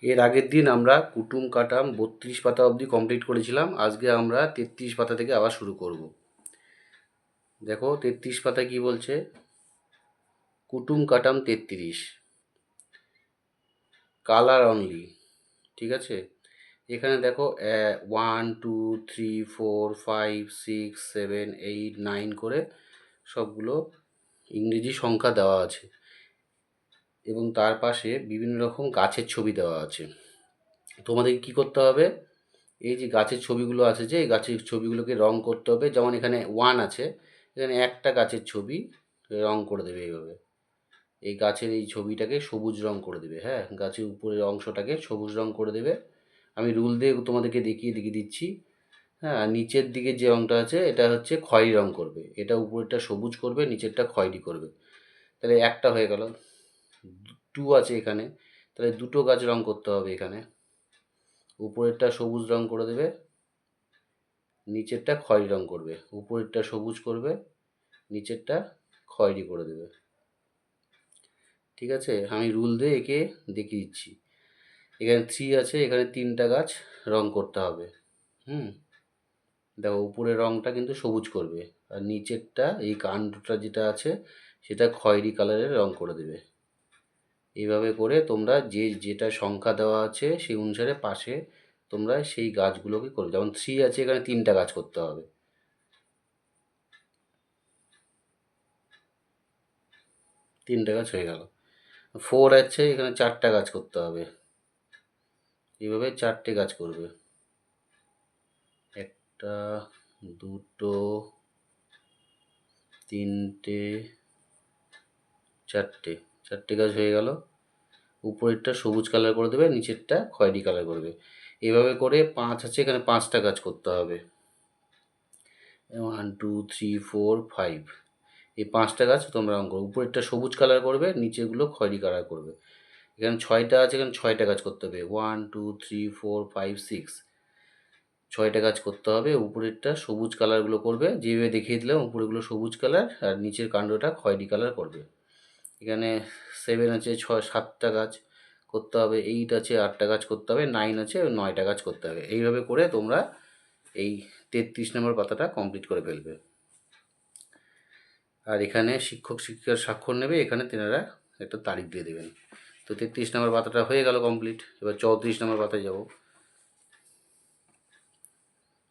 এর আগের দিন আমরা কুটুম কাটাম 32 পাতা অবধি কমপ্লিট করেছিলাম। আজকে আমরা 33 পাতা থেকে আবার শুরু করব। দেখো 33 পাতা কি বলছে, কুটুম কাটাম 33, কালার অনলি। ঠিক আছে, এখানে দেখো 1 2 3 4 5 6 7 8 9 করে সবগুলো ইংরেজি সংখ্যা দেওয়া আছে এবং তার পাশে বিভিন্ন রকম গাছের ছবি দেওয়া আছে। তোমাদের কি করতে হবে, এই যে গাছের ছবিগুলো আছে, যে এই গাছের ছবিগুলোকে রং করতে হবে। যেমন এখানে 1 আছে, এখানে একটা গাছের ছবি রং করে দেবে এইভাবে। এই গাছের এই ছবিটাকে সবুজ রং করে দেবে। হ্যাঁ, গাছের উপরের অংশটাকে সবুজ রং করে দেবে। আমি রুল দিয়ে তোমাদেরকে দেখিয়ে দিচ্ছি। হ্যাঁ, আর নিচের দিকে যে রংটা আছে এটা হচ্ছে খয়েরি রং করবে, এটা উপরেরটা সবুজ করবে, নিচেরটা খয়েরি করবে। তাহলে একটা হয়ে গেল। 2 আছে এখানে, তাহলে দুটো গাছ রং করতে হবে। এখানে উপরেরটা সবুজ রং করে দেবে, নিচেরটা খয়েরি রং করবে। উপরেরটা সবুজ করবে, নিচেরটা খয়েরি করে দেবে। ঠিক আছে, আমি রুল দিয়ে একে দেখিয়ে দিচ্ছি। এখানে 3 আছে, এখানে 3টা গাছ রং করতে হবে। দেখো উপরের রংটা কিন্তু সবুজ করবে, আর নিচেরটা এই কাণ্ডটা যেটা আছে সেটা খয়েরি কালারের রং করে দেবে। এইভাবে করে তোমরা যেটা সংখ্যা দেওয়া আছে সেই অনুসারে পাশে তোমরা সেই গাছগুলোকে করবে। যেমন 3 আছে, এখানে 3টা গাছ করতে হবে। 3টা গাছ হয়ে গেল। 4 আছে, এখানে 4টা গাছ করতে হবে। এইভাবে 4টে গাছ করবে। একটা, দুটো, তিনটে, চারটে গাছ হয়ে গেল। উপরেরটা সবুজ কালার করে দেবে, নিচেরটা খয়েরি কালার করবে। এভাবে করে 5 আছে, এখানে 5টা গাছ করতে হবে। 1 2 3 4 5, এই 5টা গাছ তোমরা রঙ করবে। উপরেরটা সবুজ কালার করবে, নিচেগুলো খয়েরি কালার করবে। এখানে 6টা আছে, এখানে 6টা গাছ করতে হবে। 1 2 3 4 5 6, 6টা গাছ করতে হবে। উপরেরটা সবুজ কালারগুলো করবে, যেভাবে দেখিয়ে দিলাম। উপরেগুলো সবুজ কালার আর নিচের কাণ্ডটা খয়েরি কালার করবে। এখানে 7 আছে, 7টা গাছ করতে হবে। 8 আছে, 8টা গাছ করতে হবে। 9 আছে, 9টা গাছ করতে হবে। এইভাবে করে তোমরা এই 33 নম্বর পাতাটা কমপ্লিট করে ফেলবে। আর এখানে শিক্ষক শিক্ষিকার স্বাক্ষর নেবে, এখানে তেনারা একটা তারিখ দিয়ে দেবেন। তো 33 নম্বর পাতাটা হয়ে গেল কমপ্লিট। এবার 34 নম্বর পাতায় যাব।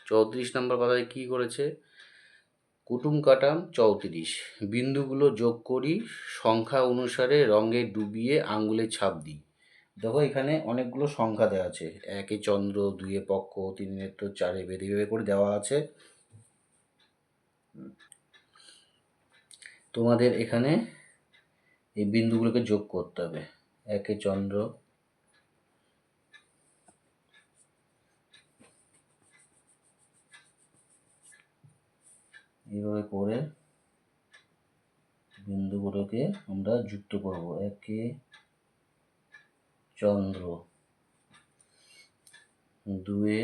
34 নম্বর পাতায় কী করেছে, কুটুম কাটাম 34, বিন্দুগুলো যোগ করি, সংখ্যা অনুসারে রঙে ডুবিয়ে আঙুলের ছাপ দিই। দেখো এখানে অনেকগুলো সংখ্যা দেওয়া আছে, 1 চন্দ্র, 2 পক্ষ, 3 নেত্র, 4 বেদ, এইভাবে করে দেওয়া আছে। তোমাদের এখানে এই বিন্দুগুলোকে যোগ করতে হবে। 1 চন্দ্র, এইভাবে করে বিন্দুগুলোকে আমরা যুক্ত করব। 1 চন্দ্র, 2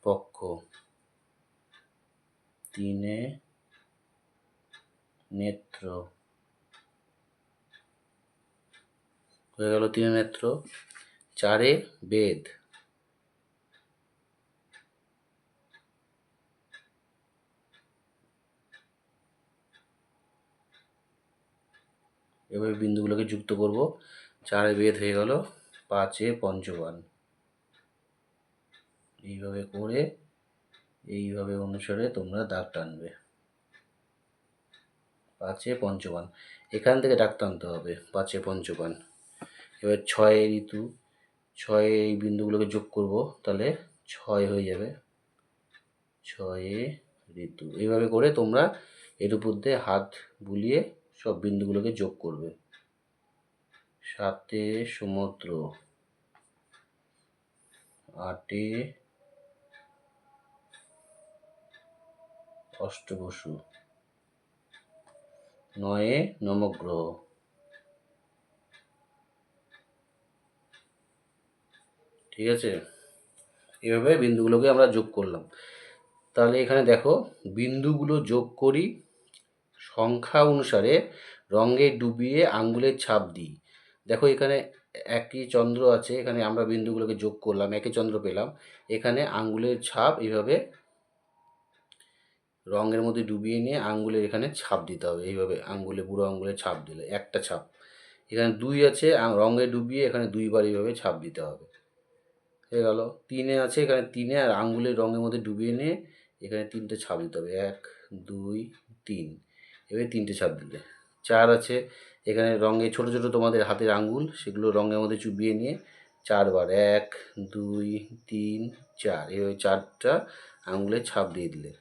পক্ষ, 3 নেত্র, হয়ে গেল 3 নেত্র। 4 বেদ, এভাবে বিন্দুগুলোকে যুক্ত করব। 4 বেদ হয়ে গেল। 5 পঞ্চবান, এইভাবে করে এইভাবে অনুসারে তোমরা দাগ টানবে। 5 পঞ্চবান, এখান থেকে দাগ টানতে হবে। 5 পঞ্চবান। এবার 6 ঋতু, 6 এই বিন্দুগুলোকে যোগ করব, তাহলে 6 হয়ে যাবে। 6 ঋতু, এইভাবে করে তোমরা এর উপর দিয়ে হাত বুলিয়ে সব বিন্দুগুলোকে যোগ করবে। 7 সমুদ্র, 8 অষ্টবসু, 9 নবগ্রহ। ঠিক আছে, এভাবে বিন্দুগুলোকে আমরা যোগ করলাম। তাহলে এখানে দেখো, বিন্দুগুলো যোগ করি, সংখ্যা অনুসারে রঙে ডুবিয়ে আঙ্গুলের ছাপ দিই। দেখো এখানে একই চন্দ্র আছে, এখানে আমরা বিন্দুগুলোকে যোগ করলাম, একই চন্দ্র পেলাম। এখানে আঙ্গুলের ছাপ এইভাবে রঙের মধ্যে ডুবিয়ে নিয়ে আঙ্গুলের এখানে ছাপ দিতে হবে। এইভাবে আঙ্গুলে, বুড়ো আঙ্গুলে ছাপ দিলে একটা ছাপ। এখানে 2 আছে, রঙে ডুবিয়ে এখানে 2 বার এইভাবে ছাপ দিতে হবে। হয়ে গেল। 3 আছে, এখানে 3 আর আঙ্গুলের রঙের মধ্যে ডুবিয়ে নিয়ে এখানে 3টে ছাপ দিতে হবে। 1 2 3, এভাবে 3টে ছাপ দিলে। 4 আছে, এখানে রঙে ছোট ছোট তোমাদের হাতের আঙ্গুল, সেগুলো রঙের মধ্যে চুবিয়ে নিয়ে 4 বার 1 2 3 4, এভাবে 4টা আঙ্গুলের ছাপ দিয়ে দিলে।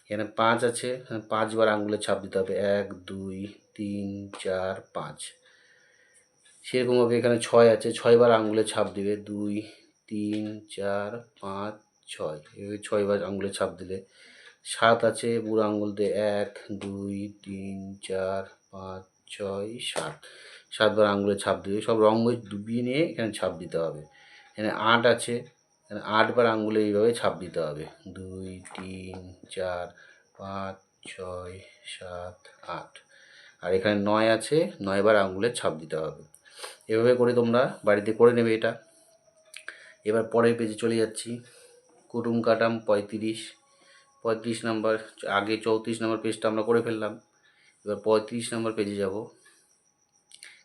এখানে 5 আছে, এখানে 5 বার আঙ্গুলের ছাপ দিতে হবে। 1 2 3 4 5। সেরকমভাবে এখানে 6 আছে, 6 বার আঙ্গুলের ছাপ দিবে। 2 3 4 5 6, এভাবে 6 বার আঙ্গুলের ছাপ দিলে। 7 আছে, বুড়ো আঙ্গুল দিয়ে 1 2 3 4 5 6 7, 7 বার আঙ্গুলের ছাপ দিবে। সব রঙ ডুবিয়ে নিয়ে এখানে ছাপ দিতে হবে। এখানে 8 আছে, এখানে 8 বার আঙ্গুলে এইভাবে ছাপ দিতে হবে। 2 3 4 5 6 7 8। আর এখানে 9 আছে, 9 বার আঙ্গুলের ছাপ দিতে হবে। এভাবে করে তোমরা বাড়িতে করে নেবে এটা। এবার পরের পেজে চলে যাচ্ছি। কুটুম কাটাম 35 নাম্বার, আগে 34 নাম্বার পেজটা আমরা করে ফেললাম। এবার 35 নাম্বার পেজে যাব।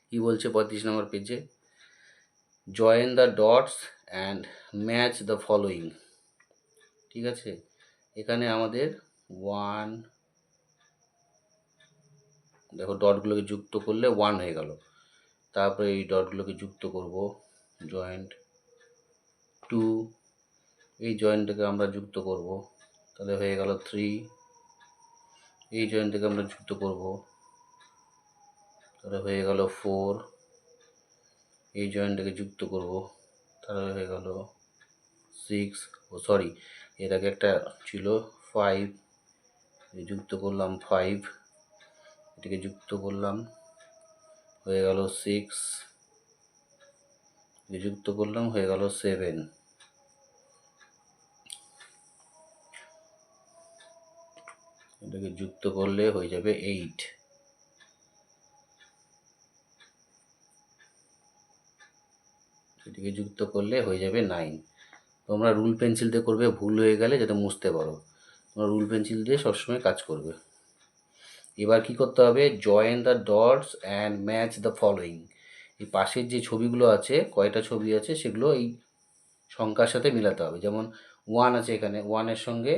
কি বলছে 35 নাম্বার পেজে? Join the dots and match the following. ঠিক আছে, এখানে আমাদের 1, দেখো ডটগুলোকে যুক্ত করলে 1 হয়ে গেল। তারপরে এই ডটগুলোকে যুক্ত করব, জয়েন্ট 2, এই জয়েন্টটাকে আমরা যুক্ত করব, তাহলে হয়ে গেল 3। এই জয়েন্টটাকে আমরা যুক্ত করব, তাহলে হয়ে গেল 4। এই জয়েন্টটাকে যুক্ত করব, তাহলে হয়ে গেল 6। সরি, এর আগে একটা ছিল 5, যুক্ত করলাম 5, এটাকে যুক্ত করলাম, হয়ে গেল 6, যুক্ত করলাম, হয়ে গেল 7। এটাকে যুক্ত করলে হয়ে যাবে 8। এটাকে যুক্ত করলে হয়ে যাবে 9। তোমরা রুল পেন্সিল দিয়ে করবে, ভুল হয়ে গেলে যাতে মুছতে পারো। তোমরা রুল পেন্সিল দিয়ে সবসময় কাজ করবে। এবার কি করতে হবে? Join the dots and match the following. এই পাশের যে ছবিগুলো আছে, কয়টা ছবি আছে, সেগুলো এই সংখ্যার সাথে মিলাতে হবে। যেমন 1 আছে, এখানে 1-এর সঙ্গে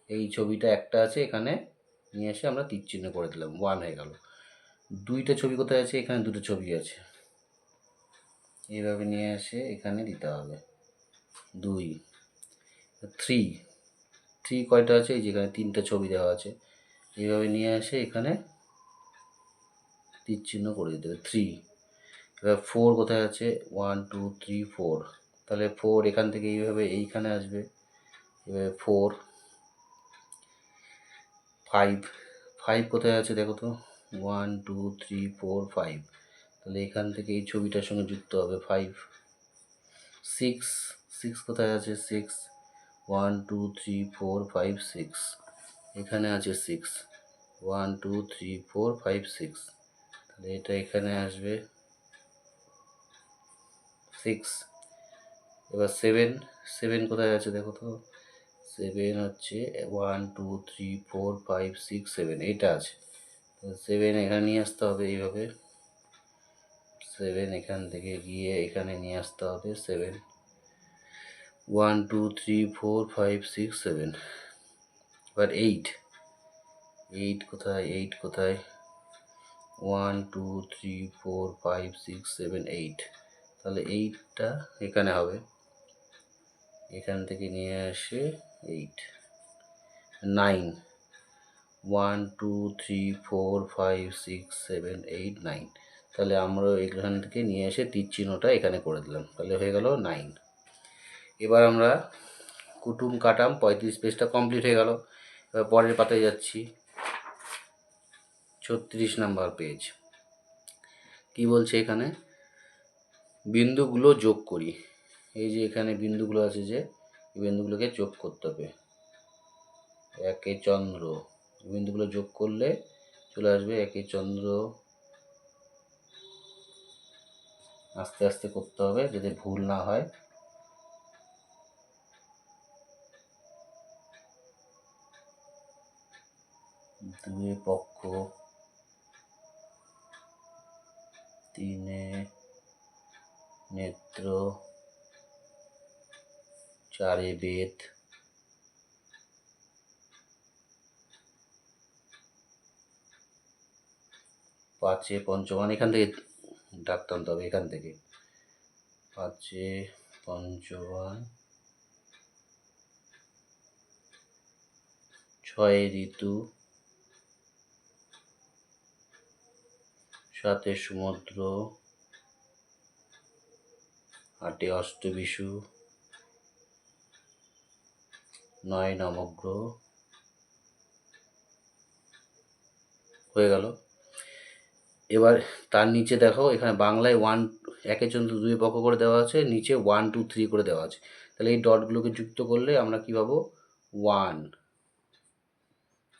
এই ছবিটা একটা আছে, এখানে নিয়ে এসে আমরা তীর চিহ্ন করে দিলাম, 1 হয়ে গেল। 2টা ছবি কোথায় আছে? এখানে 2টো ছবি আছে, এইভাবে নিয়ে এসে এখানে দিতে হবে 2। 3 কয়টা আছে? এই যেখানে 3টা ছবি দেওয়া আছে, এইভাবে নিয়ে এসে এখানে তীর চিহ্ন করে দিতে হবে 3। এবার 4 কোথায় আছে? 1 2 3 4, তাহলে 4 এখান থেকে এইভাবে এইখানে আসবে, এভাবে 4। 5 কোথায় আছে দেখো তো? 1 2 3 4 5, তাহলে এখান থেকে এই ছবিটার সঙ্গে যুক্ত হবে 5। 6 কোথায় আছে? 6 1 2 3 4 5 6, এখানে আছে 6, 1 2 3 4 5 6, তাহলে এটা এখানে আসবে 6। এবার 7 কোথায় আছে দেখো তো? 7 হচ্ছে 1 2 3 4 5 6 7, এটা আছে। 7 এখানে নিয়ে আসতে হবে, এইভাবে 7 এখান থেকে গিয়ে এখানে নিয়ে আসতে হবে 7। 1 2 3 4 5 6 7। এবার 8 কোথায়? 8 কোথায়? 1 2 3 4 5 6 7 8, তাহলে 8টা এখানে হবে, এখান থেকে নিয়ে আসে 8। 9 1 2 3 4 5 6 7 8 9, তাহলে আমরা এখান থেকে নিয়ে এসে তীর চিহ্নটা এখানে করে দিলাম, তাহলে হয়ে গেল 9। এবার আমরা কুটুম কাটাম 35 পেজটা কমপ্লিট হয়ে গেল। এবার পরের পাতায় যাচ্ছি, 36 নাম্বার পেজ। কি বলছে এখানে? বিন্দুগুলো যোগ করি। এই যে এখানে বিন্দুগুলো আছে, যে এই বিন্দুগুলোকে যোগ করতে হবে। একে চন্দ্র, বিন্দুগুলো যোগ করলে চলে আসবে। একই চন্দ্র, আস্তে আস্তে করতে হবে যাতে ভুল না হয়। দুয়ে পক্ষ, তিনে নেত্র, চারে বেদ, পাঁচে পঞ্চমান, এখান থেকে ডাক টানতে হবে, এখান থেকে পাঁচে পঞ্চমান, ছয়ে ঋতু, সাতে সমুদ্র, আটে অষ্টবিষু, নয় নবগ্রহ। হয়ে গেল। এবার তার নিচে দেখো এখানে বাংলায় একে চন্দ্র দুই পক্ষ করে দেওয়া আছে, নিচে 1 2 3 করে দেওয়া আছে। তাহলে এই ডটগুলোকে যুক্ত করলে আমরা কী পাবো? 1।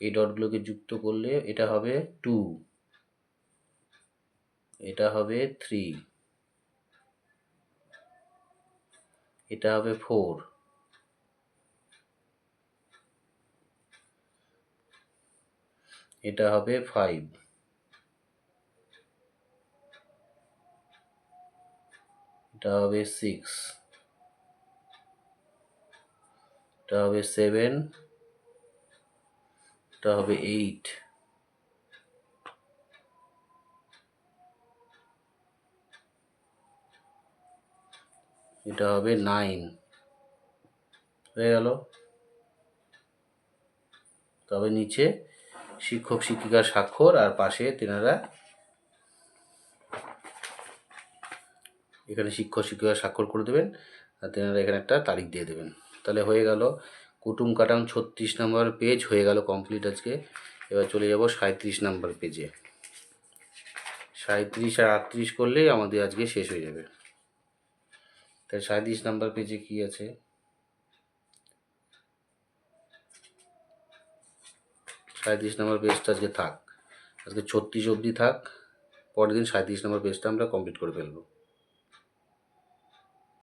এই ডটগুলোকে যুক্ত করলে এটা হবে 2, এটা হবে 3, এটা হবে 4, এটা হবে 5, এটা হবে 6, এটা হবে 7, এটা হবে 8, এটা হবে 9। হয়ে গেল। তবে নিচে শিক্ষক শিক্ষিকার স্বাক্ষর, আর পাশে তেনারা এখানে শিক্ষক শিক্ষিকার স্বাক্ষর করে দেবেন, আর তেনারা এখানে একটা তারিখ দিয়ে দেবেন। তাহলে হয়ে গেল কুটুম কাটাম 36 নম্বর পেজ হয়ে গেল কমপ্লিট আজকে। এবার চলে যাব 37 নম্বর পেজে। 37 আর 38 করলেই আমাদের আজকে শেষ হয়ে যাবে। তাই 37 নম্বর পেজে কি আছে? 37 নম্বর পেজটা আজকে থাক, আজকে 36 অবধি থাক, পরের দিন 37 নম্বর পেজটা আমরা কমপ্লিট করে ফেলবো।